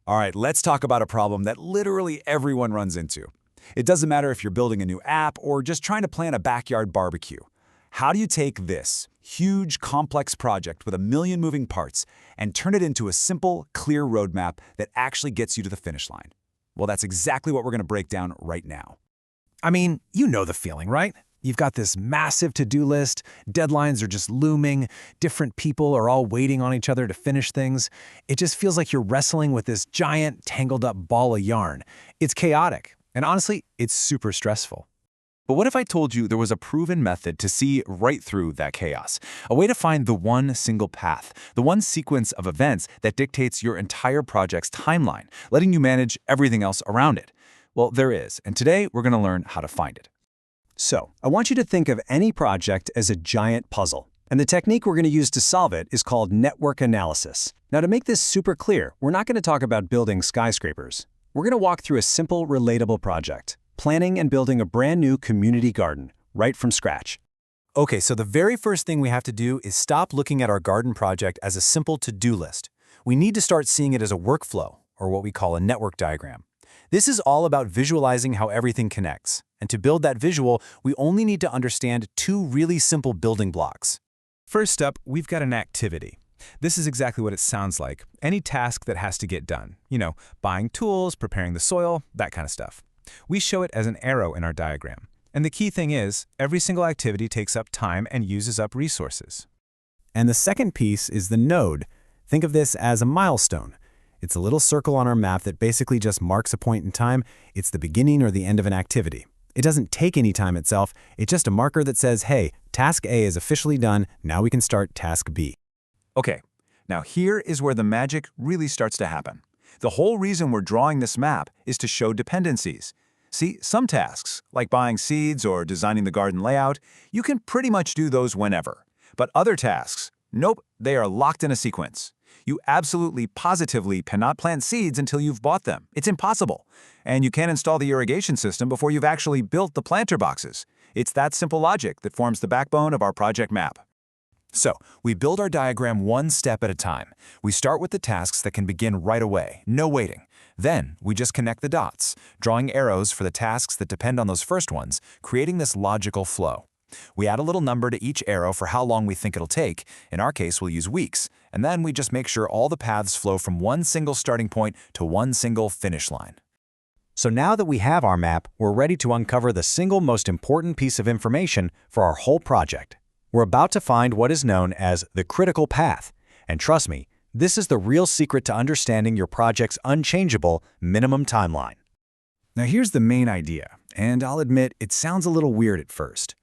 All right, let's talk about a problem that literally everyone runs into. It doesn't matter if you're building a new app or just trying to plan a backyard barbecue. How do you take this huge, complex project with a million moving parts and turn it into a simple, clear roadmap that actually gets you to the finish line? Well, that's exactly what we're going to break down right now. I mean, you know the feeling, right? You've got this massive to-do list, deadlines are just looming, different people are all waiting on each other to finish things. It just feels like you're wrestling with this giant, tangled-up ball of yarn. It's chaotic, and honestly, it's super stressful. But what if I told you there was a proven method to see right through that chaos? A way to find the one single path, the one sequence of events that dictates your entire project's timeline, letting you manage everything else around it? Well, there is, and today we're going to learn how to find it. So, I want you to think of any project as a giant puzzle, and the technique we're going to use to solve it is called network analysis. Now, to make this super clear, we're not going to talk about building skyscrapers. We're going to walk through a simple, relatable project, planning and building a brand new community garden, right from scratch. Okay, so the very first thing we have to do is stop looking at our garden project as a simple to-do list. We need to start seeing it as a workflow, or what we call a network diagram. This is all about visualizing how everything connects. And to build that visual, we only need to understand two really simple building blocks. First up, we've got an activity. This is exactly what it sounds like. Any task that has to get done. You know, buying tools, preparing the soil, that kind of stuff. We show it as an arrow in our diagram. And the key thing is, every single activity takes up time and uses up resources. And the second piece is the node. Think of this as a milestone. It's a little circle on our map that basically just marks a point in time. It's the beginning or the end of an activity. It doesn't take any time itself. It's just a marker that says, hey, task A is officially done. Now we can start task B. Okay, now here is where the magic really starts to happen. The whole reason we're drawing this map is to show dependencies. See, some tasks, like buying seeds or designing the garden layout, you can pretty much do those whenever. But other tasks, nope, they are locked in a sequence. You absolutely, positively cannot plant seeds until you've bought them. It's impossible. And you can't install the irrigation system before you've actually built the planter boxes. It's that simple logic that forms the backbone of our project map. So, we build our diagram one step at a time. We start with the tasks that can begin right away, no waiting. Then, we just connect the dots, drawing arrows for the tasks that depend on those first ones, creating this logical flow. We add a little number to each arrow for how long we think it'll take. In our case, we'll use weeks. And then we just make sure all the paths flow from one single starting point to one single finish line. So now that we have our map, we're ready to uncover the single most important piece of information for our whole project. We're about to find what is known as the critical path. And trust me, this is the real secret to understanding your project's unchangeable minimum timeline. Now here's the main idea, and I'll admit it sounds a little weird at first.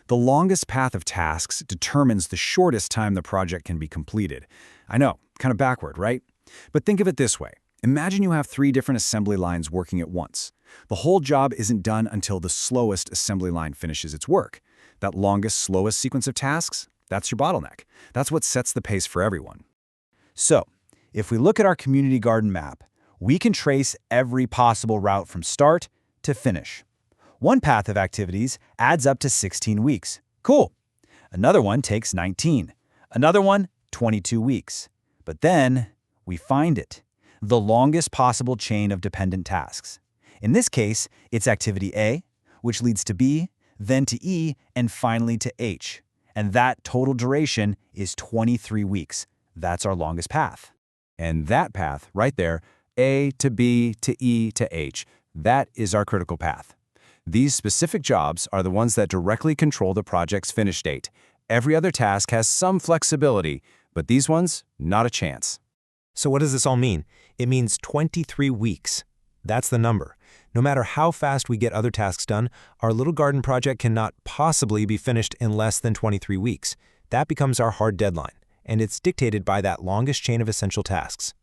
The longest path of tasks determines the shortest time the project can be completed. I know, kind of backward, right? But think of it this way. Imagine you have 3 different assembly lines working at once. The whole job isn't done until the slowest assembly line finishes its work. That longest, slowest sequence of tasks, that's your bottleneck. That's what sets the pace for everyone. So, if we look at our community garden map, we can trace every possible route from start to finish. One path of activities adds up to 16 weeks. Cool. Another one takes 19. Another one, 22 weeks. But then we find it, the longest possible chain of dependent tasks. In this case, it's activity A, which leads to B, then to E, and finally to H. And that total duration is 23 weeks. That's our longest path. And that path right there, A to B to E to H, that is our critical path. These specific jobs are the ones that directly control the project's finish date. Every other task has some flexibility, but these ones, not a chance. So what does this all mean? It means 23 weeks. That's the number. No matter how fast we get other tasks done, our little garden project cannot possibly be finished in less than 23 weeks. That becomes our hard deadline, and it's dictated by that longest chain of essential tasks.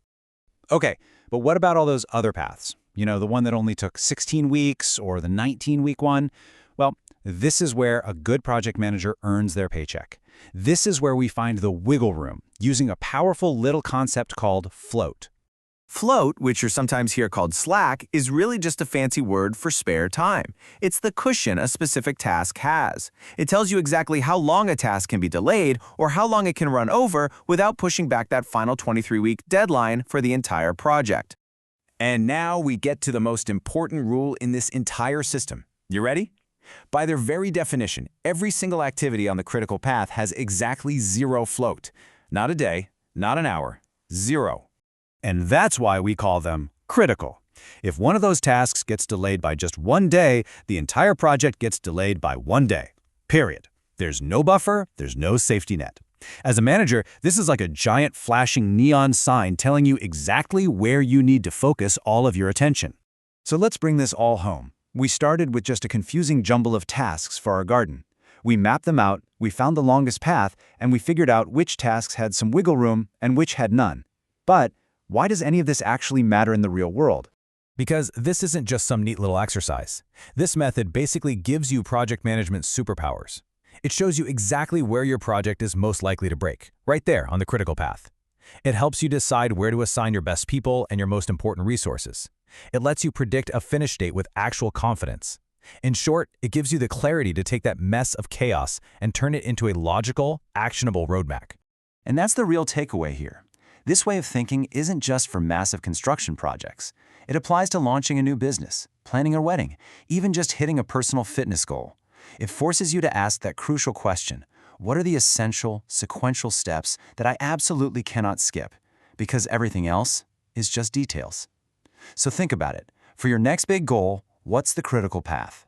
Okay, but what about all those other paths? You know, the one that only took 16 weeks or the 19-week one? Well, this is where a good project manager earns their paycheck. This is where we find the wiggle room, using a powerful little concept called float. Float, which you're sometimes hear called slack, is really just a fancy word for spare time. It's the cushion a specific task has. It tells you exactly how long a task can be delayed or how long it can run over without pushing back that final 23-week deadline for the entire project. And now we get to the most important rule in this entire system. You ready? By their very definition, every single activity on the critical path has exactly 0 float. Not a day, not an hour, 0. And that's why we call them critical. If one of those tasks gets delayed by just 1 day, the entire project gets delayed by 1 day. Period. There's no buffer, there's no safety net. As a manager, this is like a giant flashing neon sign telling you exactly where you need to focus all of your attention. So let's bring this all home. We started with just a confusing jumble of tasks for our garden. We mapped them out, we found the longest path, and we figured out which tasks had some wiggle room and which had none. But why does any of this actually matter in the real world? Because this isn't just some neat little exercise. This method basically gives you project management superpowers. It shows you exactly where your project is most likely to break, right there on the critical path. It helps you decide where to assign your best people and your most important resources. It lets you predict a finish date with actual confidence. In short, it gives you the clarity to take that mess of chaos and turn it into a logical, actionable roadmap. And that's the real takeaway here. This way of thinking isn't just for massive construction projects. It applies to launching a new business, planning a wedding, even just hitting a personal fitness goal. It forces you to ask that crucial question: what are the essential, sequential steps that I absolutely cannot skip? Because everything else is just details. So think about it. For your next big goal, what's the critical path?